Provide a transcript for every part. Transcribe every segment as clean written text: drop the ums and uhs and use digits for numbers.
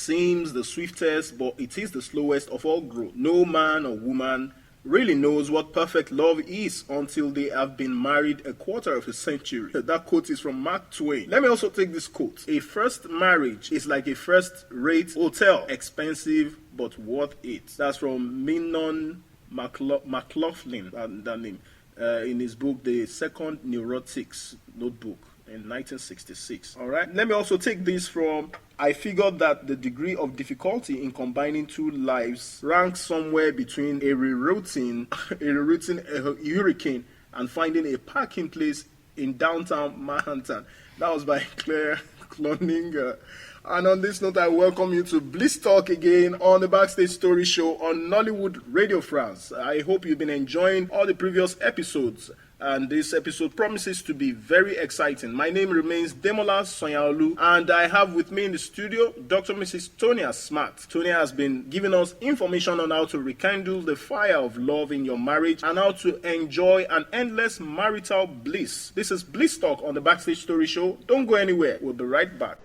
seems the swiftest, but it is the slowest of all growth. No man or woman really knows what perfect love is until they have been married a quarter of a century. That quote is from Mark Twain. Let me also take this quote. A first marriage is like a first-rate hotel, expensive but worth it. That's from Mignon McLaughlin, that name, in his book, The Second Neurotics Notebook, in 1966. All right. Let me also take this from, I figured that the degree of difficulty in combining two lives ranks somewhere between a rerouting a hurricane and finding a parking place in downtown Manhattan. That was by Claire Cloninger. And on this note, I welcome you to Bliss Talk again on the Backstage Story show on Nollywood Radio France. I hope you've been enjoying all the previous episodes, and this episode promises to be very exciting. My name remains Demola Sanyaolu, and I have with me in the studio Dr. Mrs. Tonia Smart. Tonia has been giving us information on how to rekindle the fire of love in your marriage and how to enjoy an endless marital bliss. This is Bliss Talk on the Backstage Story show. Don't go anywhere. We'll be right back.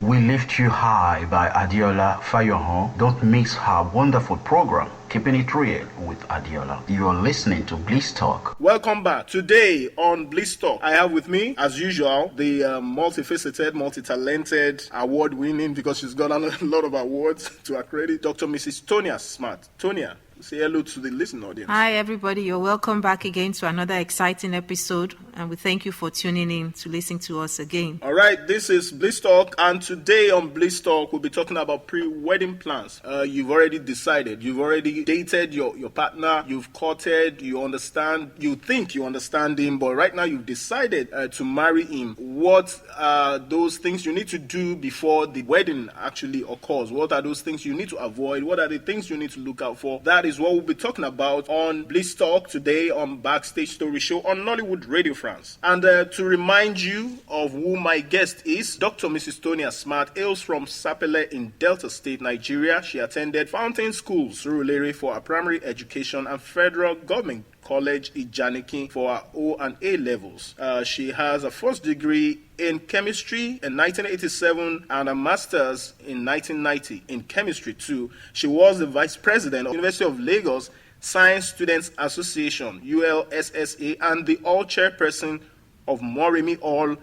We Lift You High by Adiola Fayohon. Don't miss her wonderful program, Keeping It Real with Adiola. You are listening to Bliss Talk. Welcome back. Today on Bliss Talk, I have with me, as usual, the multifaceted, multi-talented, award-winning, because she's got a lot of awards to her credit, Dr. Mrs. Tonia Smart. Tonia, say hello to the listening audience. Hi, everybody. You're welcome back again to another exciting episode, and we thank you for tuning in to listen to us again. All right, this is Bliss Talk, and today on Bliss Talk, we'll be talking about pre-wedding plans. You've already decided. You've already dated your partner. You've courted. You understand. You think you understand him, but right now you've decided to marry him. What are those things you need to do before the wedding actually occurs? What are those things you need to avoid? What are the things you need to look out for? That is what we'll be talking about on Bliss Talk today on Backstage Story Show on Nollywood Radio France. And to remind you of who my guest is, Dr. Mrs. Tonia Smart hails from Sapele in Delta State, Nigeria. She attended Fountain School, Surulere, for her primary education and Federal Government College Ijaniki for her O and A levels. She has a first degree in chemistry in 1987 and a master's in 1990 in chemistry too. She was the vice president of the University of Lagos Science Students Association, ULSSA, and the all chairperson of Moremi All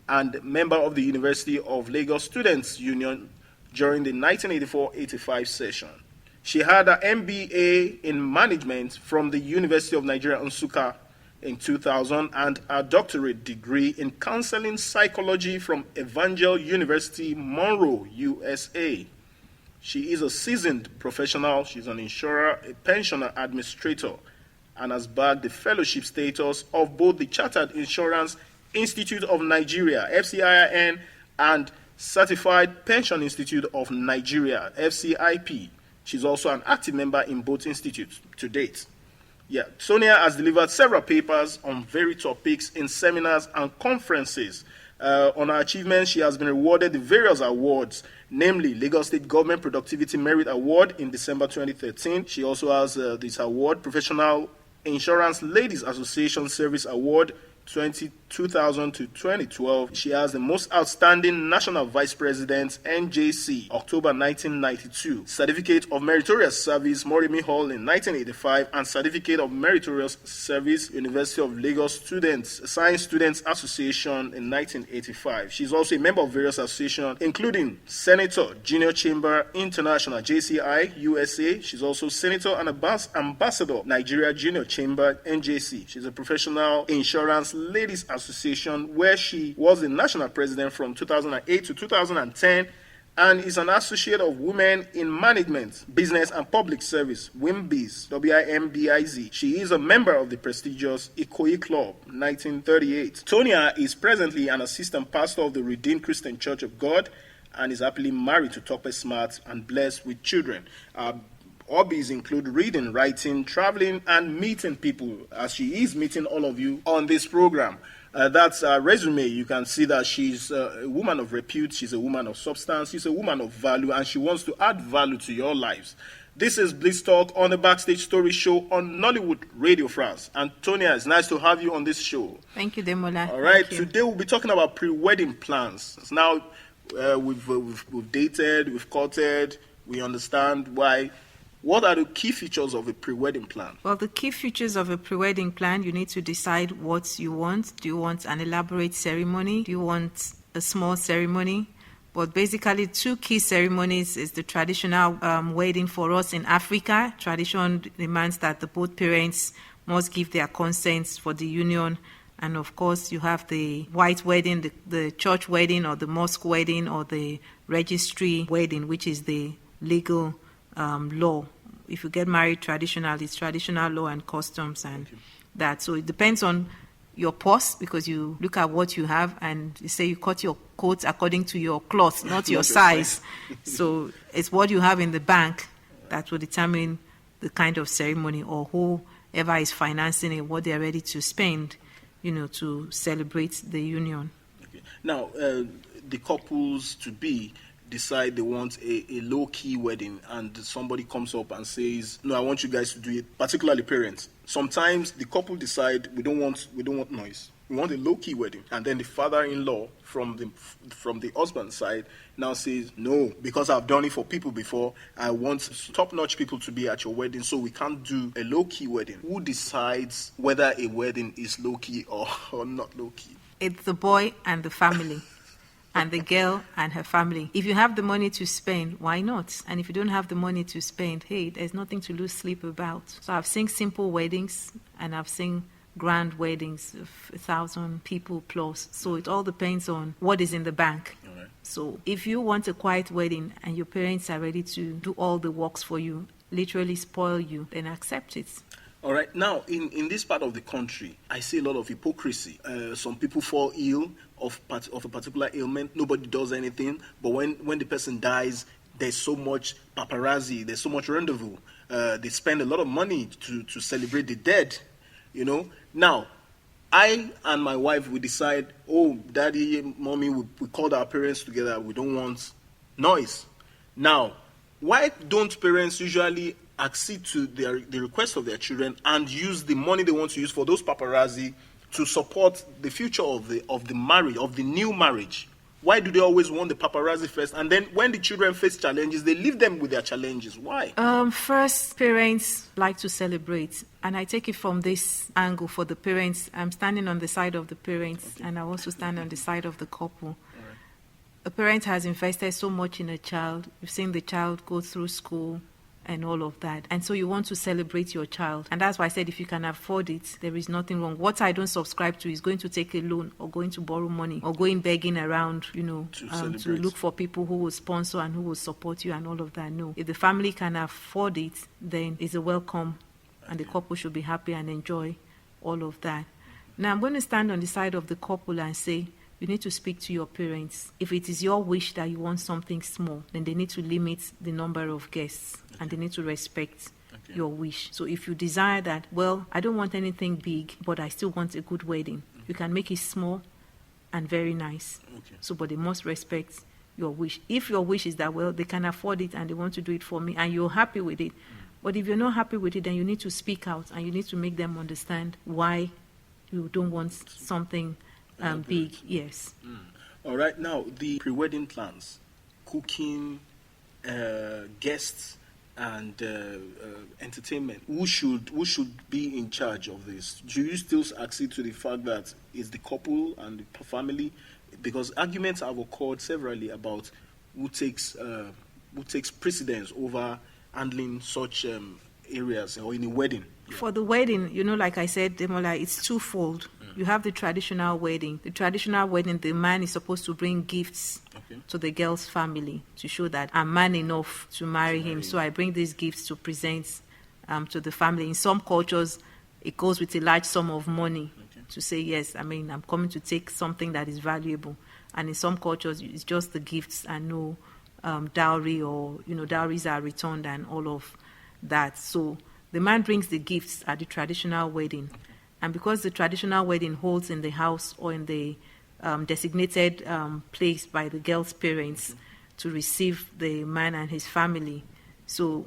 and member of the University of Lagos Students Union during the 1984-85 session. She had an MBA in management from the University of Nigeria, Nsukka, in 2000 and a doctorate degree in counseling psychology from Evangel University, Monroe, USA. She is a seasoned professional. She's an insurer, a pensioner administrator, and has bagged the fellowship status of both the Chartered Insurance Institute of Nigeria, FCIIN, and Certified Pension Institute of Nigeria, FCIP. She's also an active member in both institutes to date. Yeah, Tonia has delivered several papers on varied topics in seminars and conferences. On her achievements, she has been awarded the various awards, namely Lagos State Government Productivity Merit Award in December 2013. She also has this award, Professional Insurance Ladies Association Service Award 2000 to 2012. She has the Most Outstanding National Vice President, NJC, October 1992. Certificate of Meritorious Service, Morimi Hall in 1985, and Certificate of Meritorious Service, University of Lagos Science Students Association in 1985. She's also a member of various associations, including Senator Junior Chamber International, JCI, USA. She's also Senator and Ambassador, Nigeria Junior Chamber, NJC. She's a Professional Insurance Ladies Association, where she was the national president from 2008 to 2010, and is an associate of Women in Management, Business and Public Service, WIMBIZ, WIMBIZ. She is a member of the prestigious Ikoyi Club, 1938. Tonia is presently an assistant pastor of the Redeemed Christian Church of God and is happily married to Tonia Smart and blessed with children. Hobbies include reading, writing, traveling, and meeting people, as she is meeting all of you on this program. That's her resume. You can see that she's a woman of repute, she's a woman of substance, she's a woman of value, and she wants to add value to your lives. This is Bliss Talk on the Backstage Story show on Nollywood Radio France. And Tonia, it's nice to have you on this show. Thank you, Demola. All right, today we'll be talking about pre-wedding plans. Now, we've dated, we've courted, we understand why. What are the key features of a pre-wedding plan? Well, the key features of a pre-wedding plan, you need to decide what you want. Do you want an elaborate ceremony? Do you want a small ceremony? But basically, two key ceremonies is the traditional wedding for us in Africa. Tradition demands that both parents must give their consents for the union. And of course, you have the white wedding, the church wedding, or the mosque wedding, or the registry wedding, which is the legal law. If you get married traditional, it's traditional law and customs and that. So it depends on your purse, because you look at what you have and you say you cut your coat according to your cloth, not your size. So it's what you have in the bank that will determine the kind of ceremony, or whoever is financing it, what they're ready to spend, to celebrate the union. Okay. Now, the couples to be decide they want a low-key wedding, and somebody comes up and says, no, I want you guys to do it, particularly parents. Sometimes the couple decide we don't want noise. We want a low-key wedding. And then the father-in-law from the husband's side now says, no, because I've done it for people before, I want top-notch people to be at your wedding, so we can't do a low-key wedding. Who decides whether a wedding is low-key or not low-key? It's the boy and the family. And the girl and her family. If you have the money to spend, why not? And if you don't have the money to spend, hey, there's nothing to lose sleep about. So I've seen simple weddings and I've seen grand weddings of 1,000 people plus. So it all depends on what is in the bank. All right. So if you want a quiet wedding and your parents are ready to do all the works for you, literally spoil you, then accept it. All right. Now, in this part of the country, I see a lot of hypocrisy. Some people fall ill of a particular ailment. Nobody does anything. But when the person dies, there's so much paparazzi. There's so much rendezvous. They spend a lot of money to celebrate the dead. Now, I and my wife, we decide, daddy, mommy, we called our parents together. We don't want noise. Now, why don't parents usually accede to the request of their children and use the money they want to use for those paparazzi to support the future of the marriage, of the new marriage? Why do they always want the paparazzi first, and then when the children face challenges, they leave them with their challenges? Why? First, parents like to celebrate, and I take it from this angle for the parents. I'm standing on the side of the parents, and I also stand on the side of the couple. Right. A parent has invested so much in a child. You've seen the child go through school and all of that. And so you want to celebrate your child. And that's why I said if you can afford it, there is nothing wrong. What I don't subscribe to is going to take a loan or going to borrow money or going begging around, to look for people who will sponsor and who will support you and all of that. No. If the family can afford it, then it's a welcome, and the couple should be happy and enjoy all of that. Now I'm going to stand on the side of the couple and say, you need to speak to your parents. If it is your wish that you want something small, then they need to limit the number of guests, and they need to respect your wish. So if you desire that, well, I don't want anything big, but I still want a good wedding, you can make it small and very nice. So, but they must respect your wish. If your wish is that, well, they can afford it and they want to do it for me, and you're happy with it, but if you're not happy with it, then you need to speak out, and you need to make them understand why you don't want something big. Yes. All right. Now, the pre-wedding plans, cooking, guests, and entertainment. Who should be in charge of this? Do you still accede to the fact that it's the couple and the family? Because arguments have occurred severally about who takes precedence over handling such areas or in a wedding. For the wedding, like I said, Demola, it's twofold. You have the traditional wedding. The traditional wedding, the man is supposed to bring gifts to the girl's family to show that I'm man enough to marry him. So I bring these gifts to present to the family. In some cultures, it goes with a large sum of money to say, yes, I'm coming to take something that is valuable. And in some cultures, it's just the gifts and no dowry, or, dowries are returned and all of that. So the man brings the gifts at the traditional wedding. And because the traditional wedding holds in the house or in the designated place by the girl's parents to receive the man and his family, so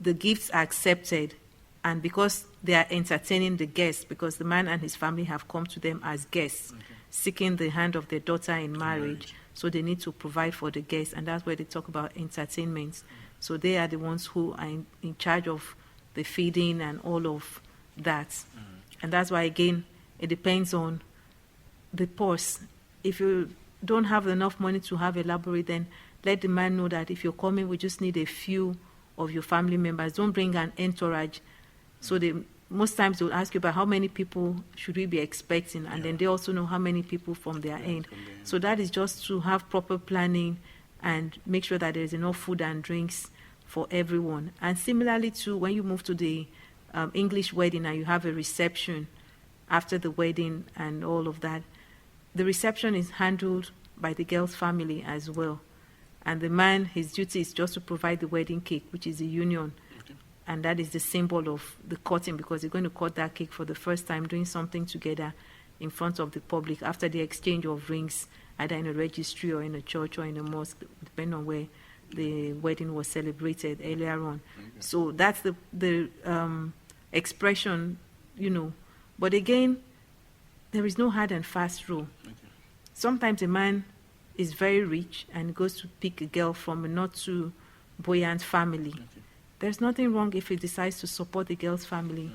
the gifts are accepted. And because they are entertaining the guests, because the man and his family have come to them as guests, seeking the hand of their daughter in marriage, so they need to provide for the guests, and that's where they talk about entertainment. So they are the ones who are in charge of the feeding and all of that. And that's why, again, it depends on the purse. If you don't have enough money to have elaborate, then let the man know that if you're coming, we just need a few of your family members. Don't bring an entourage. So most times they'll ask you about how many people should we be expecting, and then they also know how many people from their end. So that is just to have proper planning and make sure that there's enough food and drinks for everyone. And similarly to when you move to the English wedding and you have a reception after the wedding and all of that, the reception is handled by the girl's family as well. And the man, his duty is just to provide the wedding cake, which is a union. And that is the symbol of the cutting, because you're going to cut that cake for the first time, doing something together in front of the public after the exchange of rings, either in a registry or in a church or in a mosque, depending on where the wedding was celebrated earlier on. So that's the expression, But again, there is no hard and fast rule. Sometimes a man is very rich and goes to pick a girl from a not too buoyant family. There's nothing wrong if he decides to support the girl's family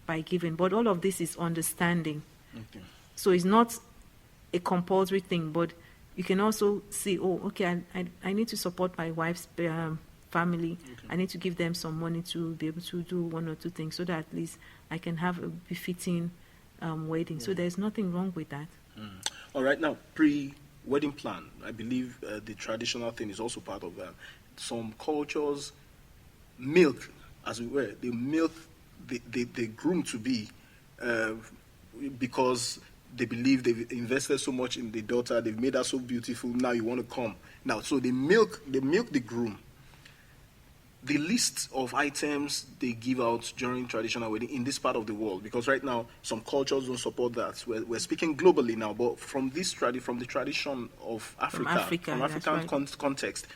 by giving. But all of this is understanding. So it's not a compulsory thing, but you can also see, I need to support my wife's family. I need to give them some money to be able to do one or two things so that at least I can have a befitting wedding. So there's nothing wrong with that. All right, now, pre-wedding plan, I believe the traditional thing is also part of that. Some cultures milk, as it were, they milk the groom-to-be because they believe they've invested so much in the daughter, they've made her so beautiful, now you want to come. Now, so they milk the groom. The list of items they give out during traditional wedding in this part of the world, because right now some cultures don't support that. We're speaking globally now, but from the tradition of African context,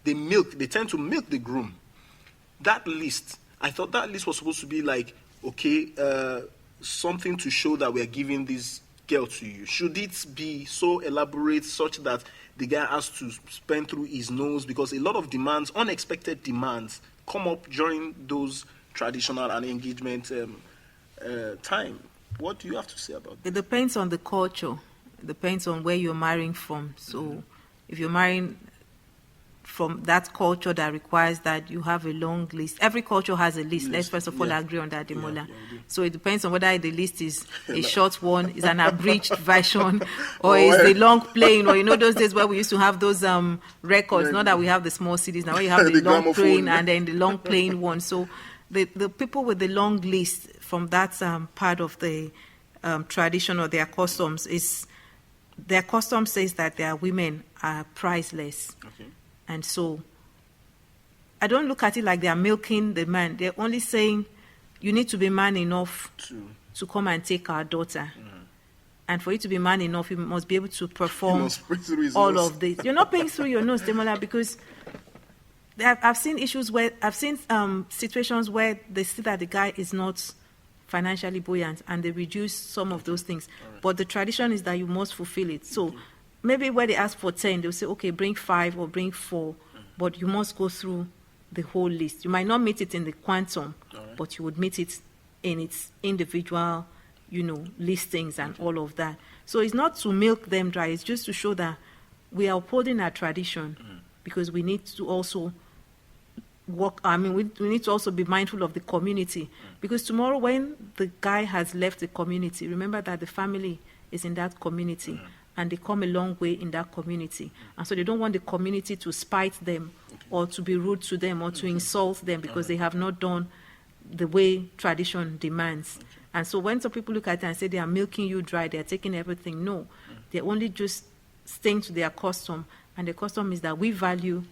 they tend to milk the groom. That list, I thought that list was supposed to be like, something to show that we're giving this girl to you. Should it be so elaborate such that the guy has to spend through his nose? Because a lot of demands, unexpected demands, come up during those traditional and engagement time. What do you have to say about that? It depends on the culture. It depends on where you're marrying from. So if you're marrying from that culture that requires that you have a long list. Every culture has a list. Let's first of all agree on that, Demola. So it depends on whether the list is a short one, is an abridged version, or is the long plain, or those days where we used to have those records, not that we have the small CDs, now you have the long plain and then the long plain one. So the people with the long list from that part of the tradition or their customs is their custom says that their women are priceless. Okay. And so I don't look at it like they are milking the man. They're only saying you need to be man enough to come and take our daughter. And for you to be man enough, you must be able to perform all of this. You're not paying through your nose, Demola, because I've seen situations where they see that the guy is not financially buoyant and they reduce some of those things. Right. But the tradition is that you must fulfill it. So maybe where they ask for 10, they'll say, okay, bring 5 or bring 4, but you must go through the whole list. You might not meet it in the quantum, but you would meet it in its individual, listings and all of that. So it's not to milk them dry. It's just to show that we are upholding our tradition because we need to also work. We need to also be mindful of the community because tomorrow when the guy has left the community, remember that the family is in that community and they come a long way in that community. And so they don't want the community to spite them or to be rude to them or to insult them because they have not done the way tradition demands. And so when some people look at it and say they are milking you dry, they are taking everything, no. They're only just staying to their custom. And the custom is that we value,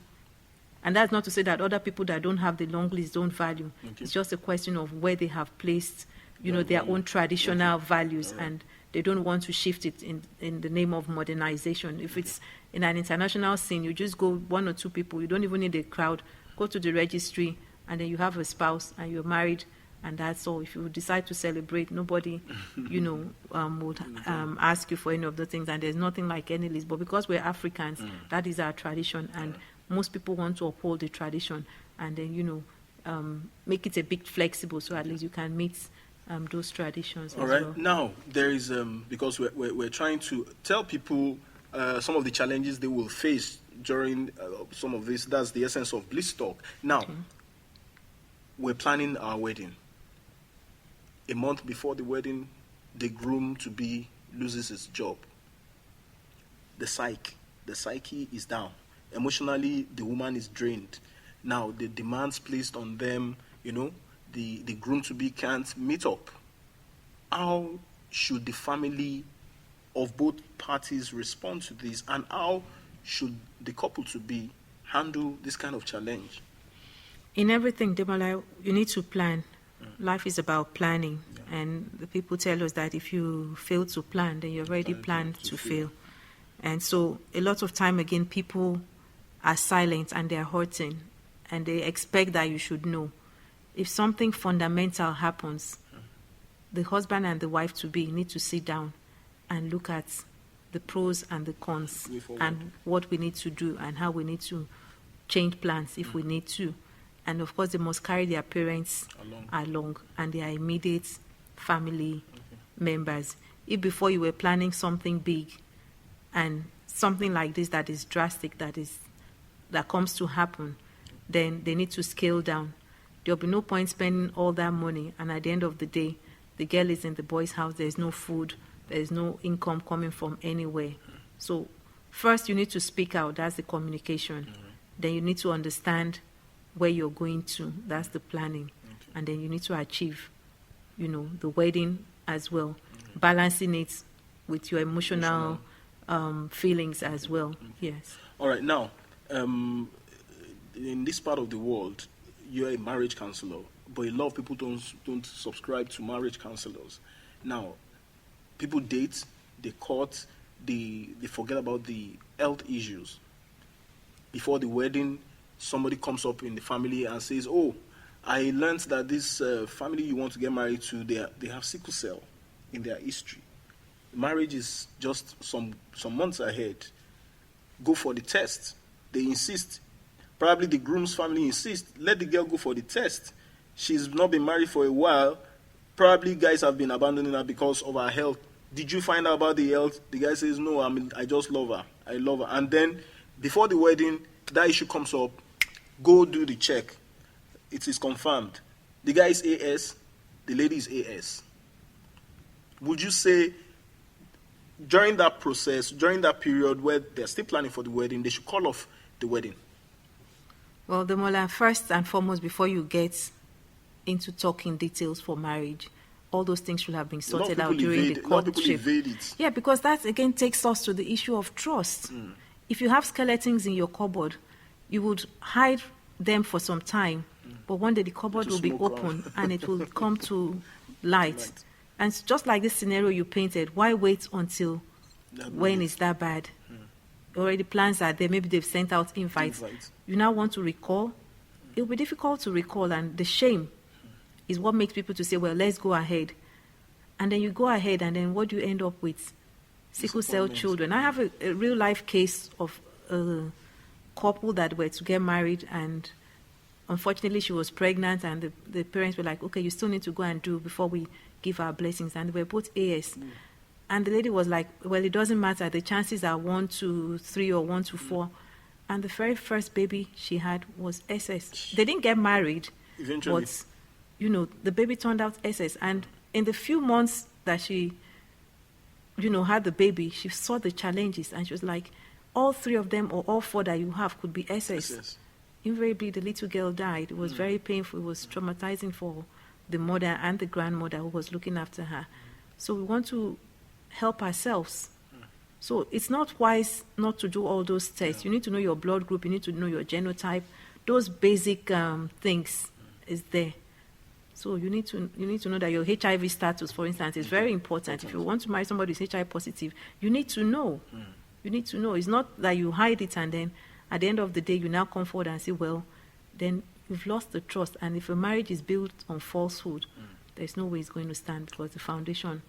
and that's not to say that other people that don't have the long list don't value. It's just a question of where they have placed, their own traditional values, and they don't want to shift it in the name of modernization. If it's in an international scene, you just go 1 or 2 people. You don't even need a crowd. Go to the registry, and then you have a spouse, and you're married, and that's all. If you decide to celebrate, nobody, would ask you for any of the things, and there's nothing like any list. But because we're Africans, that is our tradition, and most people want to uphold the tradition, and then, make it a bit flexible so at least you can meet those traditions all as right. well. Now, there is, because we're trying to tell people some of the challenges they will face during some of this. That's the essence of Bliss Talk. Now, we're planning our wedding. A month before the wedding, the groom-to-be loses his job. The psyche is down. Emotionally, the woman is drained. Now, the demands placed on them, the groom-to-be can't meet up. How should the family of both parties respond to this? And how should the couple-to-be handle this kind of challenge? In everything, Demola, you need to plan. Life is about planning. And the people tell us that if you fail to plan, then you're already planned to fail. And so a lot of time, again, people are silent and they're hurting. And they expect that you should know. If something fundamental happens, the husband and the wife-to-be need to sit down and look at the pros and the cons and what we need to do and how we need to change plans if we need to. And of course, they must carry their parents along and their immediate family members. If before you were planning something big and something like this that is drastic, that comes to happen, then they need to scale down. There'll be no point spending all that money, and at the end of the day, the girl is in the boy's house, there's no food, there's no income coming from anywhere. So first you need to speak out, that's the communication. Then you need to understand where you're going to, that's the planning. And then you need to achieve, the wedding as well, balancing it with your emotional feelings as well. Yes. All right, now, in this part of the world, you're a marriage counselor, but a lot of people don't subscribe to marriage counselors. Now, people date, they court, they forget about the health issues. Before the wedding, somebody comes up in the family and says, "Oh, I learned that this family you want to get married to, they have sickle cell in their history. Marriage is just some months ahead. Go for the test." They insist. Probably the groom's family insists, let the girl go for the test. She's not been married for a while. Probably guys have been abandoning her because of her health. Did you find out about the health? The guy says, "No, I just love her. I love her." And then before the wedding, that issue comes up. Go do the check. It is confirmed. The guy is AS, the lady is AS. Would you say during that process, during that period where they're still planning for the wedding, they should call off the wedding? Well, Demola, first and foremost, before you get into talking details for marriage, all those things should have been A lot of sorted out people during the evade- a lot of people courtship. evade it. Yeah, because that again takes us to the issue of trust. If you have skeletons in your cupboard, you would hide them for some time, but one day the cupboard will be smoke open and it will come to light. And it's just like this scenario you painted, why wait until when is that bad? Already plans are there, maybe they've sent out invites. You now want to recall? It will be difficult to recall, and the shame is what makes people to say, well, let's go ahead. And then you go ahead, and then what do you end up with? Sickle cell children. I have a real life case of a couple that were to get married, and unfortunately she was pregnant, and the parents were like, okay, you still need to go and do before we give our blessings. And they were both AS. And the lady was like, well, it doesn't matter. The chances are 1 to 3 or 1 to 4. And the very first baby she had was SS. They didn't get married, Eventually. but, the baby turned out SS. And in the few months that she, had the baby, she saw the challenges. And she was like, all 3 of them or all 4 that you have could be SS. Invariably, the little girl died. It was very painful. It was traumatizing for the mother and the grandmother who was looking after her. So we want to help ourselves. So it's not wise not to do all those tests. You need to know your blood group. You need to know your genotype. Those basic things is there. So you need to know that your HIV status, for instance, is very important. If you want to marry somebody who's HIV positive, you need to know. You need to know. It's not that you hide it and then at the end of the day you now come forward and say, well, then you've lost the trust. And if a marriage is built on falsehood, there's no way it's going to stand because the foundation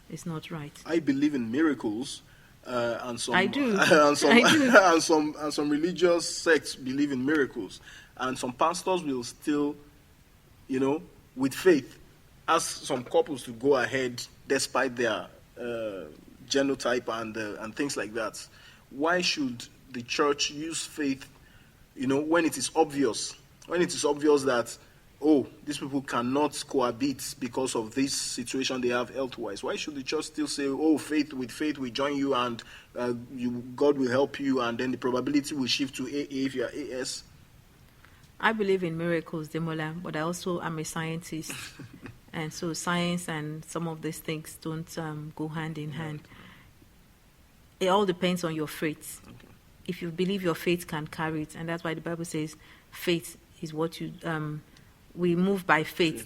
is not right. I believe in miracles, and some I do. and some I do. and some religious sects believe in miracles, and some pastors will still, with faith, ask some couples to go ahead despite their genotype and things like that. Why should the church use faith, when it is obvious that, oh, these people cannot cohabit because of this situation they have health-wise? Why should the church still say, oh, faith, we join you and God will help you, and then the probability will shift to AA if you are AS? I believe in miracles, Demola, but I also am a scientist. And so science and some of these things don't go hand in hand. It all depends on your faith. Okay. If you believe your faith can carry it, and that's why the Bible says faith is what you... we move by faith,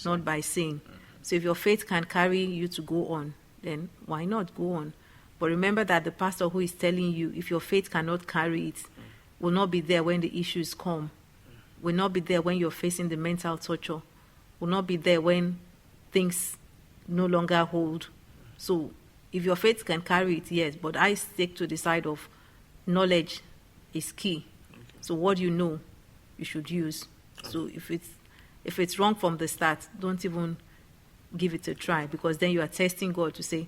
not by seeing. So if your faith can carry you to go on, then why not go on? But remember that the pastor who is telling you, if your faith cannot carry it, will not be there when the issues come, will not be there when you're facing the mental torture, will not be there when things no longer hold. So if your faith can carry it, yes, but I stick to the side of knowledge is key. So what you know, you should use. So if it's wrong from the start, don't even give it a try, because then you are testing God to say,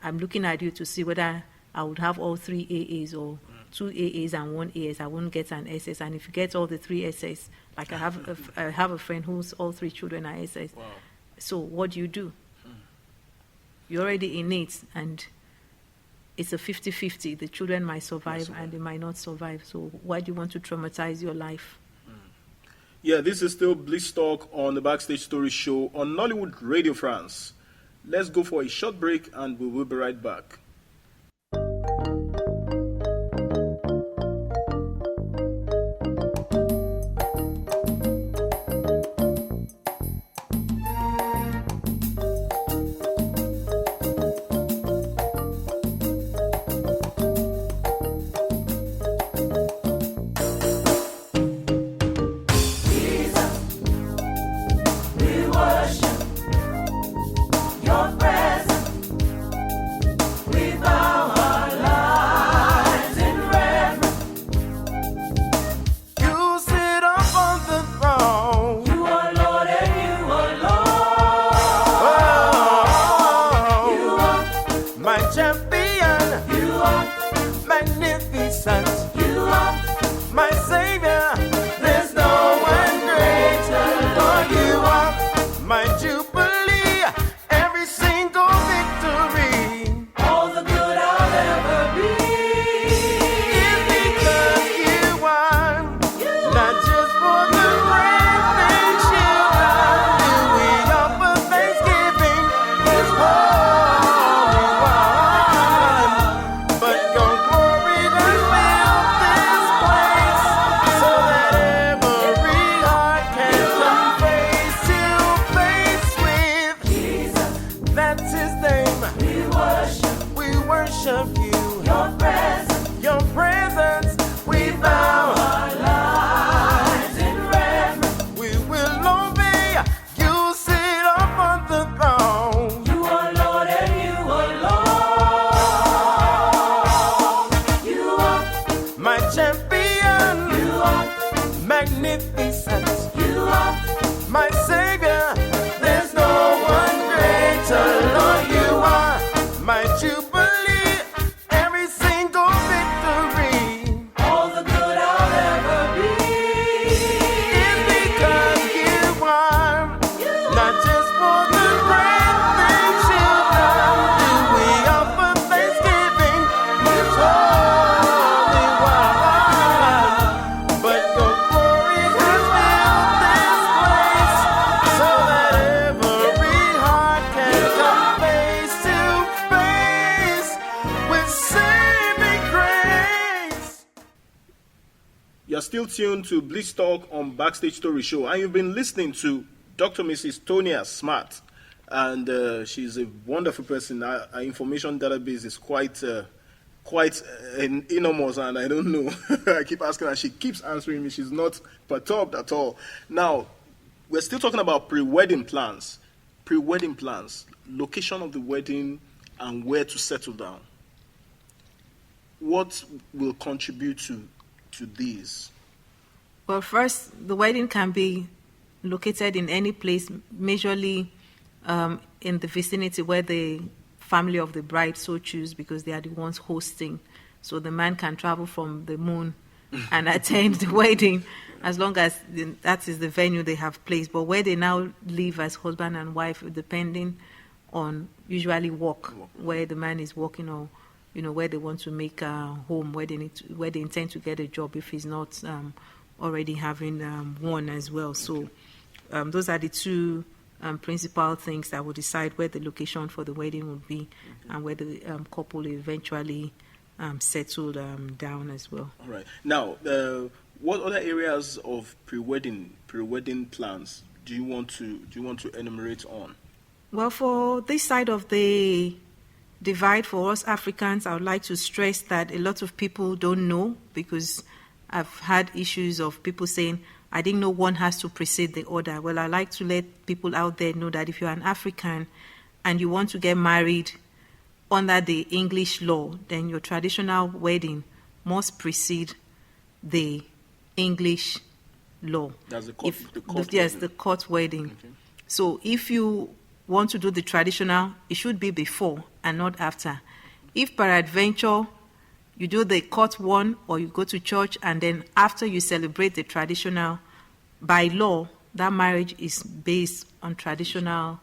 I'm looking at you to see whether I would have all 3 AAs or 2 AAs and 1 AS. I won't get an SS. And if you get all the 3 SS, like I have a friend whose all 3 children are SS. Wow. So what do? You're already in it, and it's a 50-50. The children might survive and they might not survive. So why do you want to traumatize your life? Yeah, this is still Bliss Talk on the Backstage Story show on Nollywood Radio France. Let's go for a short break and we will be right back. Thanksgiving worship you. Your presence, we bow our lives in reverence. We will obey. You sit upon the throne. You are Lord and you alone. You are my champion. You are magnificent. You are my savior. There's no one greater. Lord, you are my jubilee. Every single victory. All the good I'll ever be. It's because you are. Not just for the great things you've done. Do we offer thanksgiving? It's holy one. But your glory has filled this place, so that every heart can come face to face with saving grace. You're still tuned to Bliss Talk on Backstage Story Show, and you've been listening to Dr. Mrs. Tonia Smart, and she's a wonderful person. Our information database is quite enormous, and I don't know. I keep asking her, she keeps answering me. She's not perturbed at all. Now, we're still talking about pre-wedding plans, location of the wedding, and where to settle down. What will contribute to these? Well, first, the wedding can be located in any place, majorly in the vicinity where the family of the bride so choose, because they are the ones hosting. So the man can travel from the moon and attend the wedding, as long as that is the venue they have placed. But where they now live as husband and wife, depending on usually work, where the man is working, or where they want to make a home, where they intend to get a job if he's not already having one as well. So those are the two principal things that will decide where the location for the wedding would be, and where the couple eventually settled down as well. All right. Now, what other areas of pre-wedding plans do you want to enumerate on? Well, for this side of the divide, for us Africans, I would like to stress that a lot of people don't know, because I've had issues of people saying, I didn't know one has to precede the other. Well, I like to let people out there know that if you're an African and you want to get married under the English law, then your traditional wedding must precede the English law. That's the court wedding. Yes, the court wedding. Okay. So if you want to do the traditional, it should be before and not after. If peradventure you do the court one, or you go to church, and then after you celebrate the traditional, by law, that marriage is based on traditional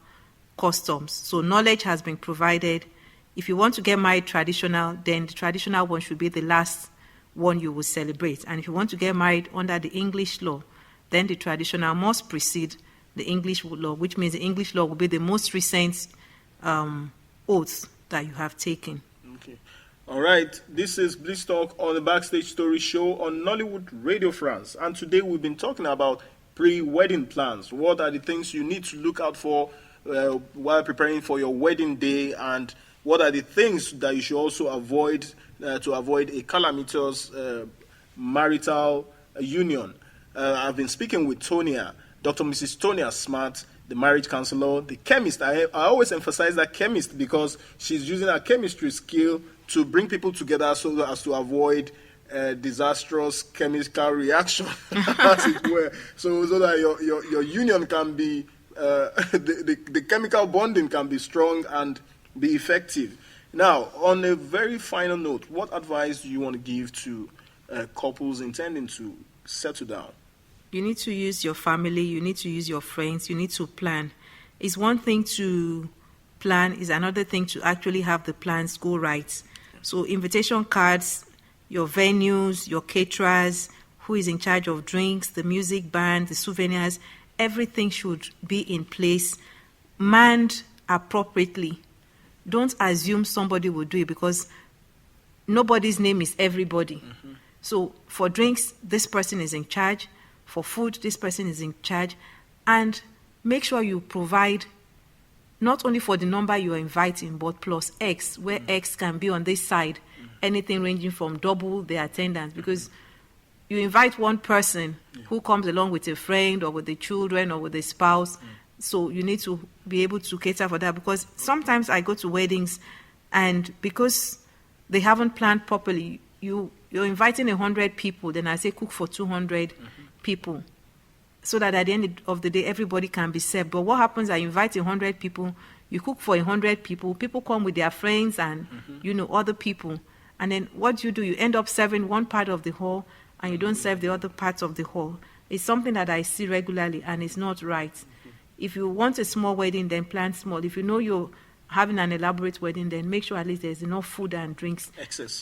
customs. So knowledge has been provided. If you want to get married traditional, then the traditional one should be the last one you will celebrate. And if you want to get married under the English law, then the traditional must precede the English law, which means the English law will be the most recent oath that you have taken. Okay. All right. This is Bliss Talk on the Backstage Story Show on Nollywood Radio France. And today we've been talking about pre-wedding plans. What are the things you need to look out for while preparing for your wedding day, and what are the things that you should also avoid to avoid a calamitous marital union? I've been speaking with Tonia, Dr. Mrs. Tonia Smart, the marriage counselor, the chemist. I always emphasize that chemist because she's using her chemistry skill to bring people together so as to avoid disastrous chemical reaction, as it were, so that your union can be, the chemical bonding can be strong and be effective. Now, on a very final note, what advice do you want to give to couples intending to settle down? You need to use your family, you need to use your friends, you need to plan. It's one thing to plan, it's another thing to actually have the plans go right. So invitation cards, your venues, your caterers, who is in charge of drinks, the music band, the souvenirs, everything should be in place, manned appropriately. Don't assume somebody will do it, because nobody's name is everybody. Mm-hmm. So for drinks, this person is in charge. For food, this person is in charge. And make sure you provide not only for the number you are inviting, but plus X, where X can be on this side, anything ranging from double the attendance, because you invite one person who comes along with a friend or with the children or with the spouse, so you need to be able to cater for that, because sometimes I go to weddings and because they haven't planned properly, you're inviting 100 people, then I say cook for 200 people, so that at the end of the day, everybody can be served. But what happens, I invite 100 people, you cook for 100 people, people come with their friends and, other people. And then what do? You end up serving one part of the hall and you don't serve the other parts of the hall. It's something that I see regularly and it's not right. If you want a small wedding, then plan small. If you know you're having an elaborate wedding, then make sure at least there's enough food and drinks.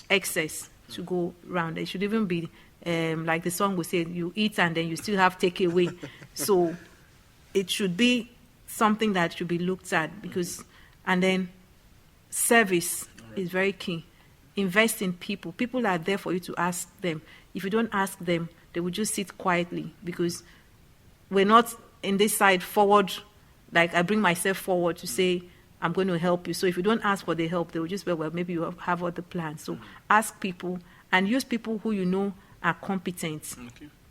Excess to go round. It should even be like the song will say, you eat and then you still have takeaway. So it should be something that should be looked at, and then service is very key. Invest in people. People are there for you to ask them. If you don't ask them, they will just sit quietly, because we're not in this side forward, like I bring myself forward to say, I'm going to help you. So if you don't ask for the help, they will just say, well, maybe you have other plans. So ask people and use people who you know are competent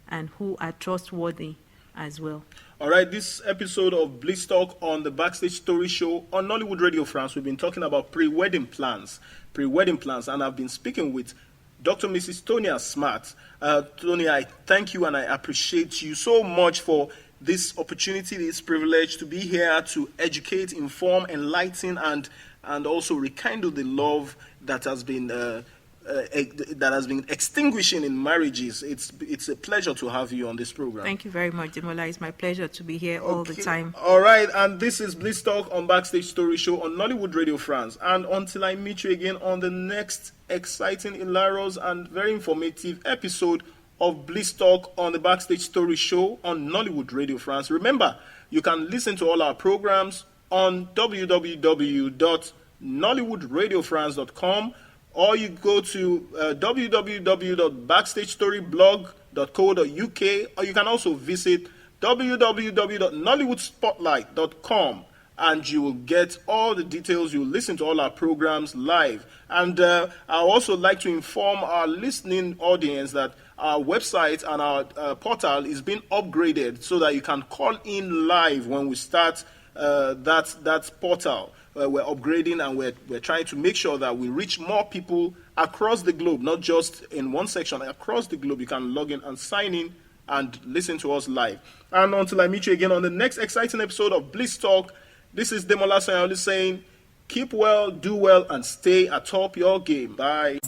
and who are trustworthy as well. All right, this episode of Bliss Talk on the Backstage Story Show on Nollywood Radio France, we've been talking about pre-wedding plans, and I've been speaking with Dr. Mrs. Tonia Smart. Tonia, I thank you and I appreciate you so much for this opportunity, this privilege to be here to educate, inform, enlighten, and also rekindle the love that has been extinguishing in marriages. It's a pleasure to have you on this program. Thank you very much, Demola. It's my pleasure to be here all the time. All right, and this is Bliss Talk on Backstage Story Show on Nollywood Radio France. And until I meet you again on the next exciting, hilarious, and very informative episode of Bliss Talk on the Backstage Story Show on Nollywood Radio France. Remember, you can listen to all our programs on www.nollywoodradiofrance.com, or you go to www.backstagestoryblog.co.uk, or you can also visit www.nollywoodspotlight.com, and you will get all the details. You'll listen to all our programs live. And I also like to inform our listening audience that our website and our portal is being upgraded so that you can call in live when we start that portal. We're upgrading and we're trying to make sure that we reach more people across the globe, not just in one section. Across the globe, you can log in and sign in and listen to us live. And until I meet you again on the next exciting episode of Bliss Talk, this is Demola Sanyaolu saying, keep well, do well, and stay atop your game. Bye.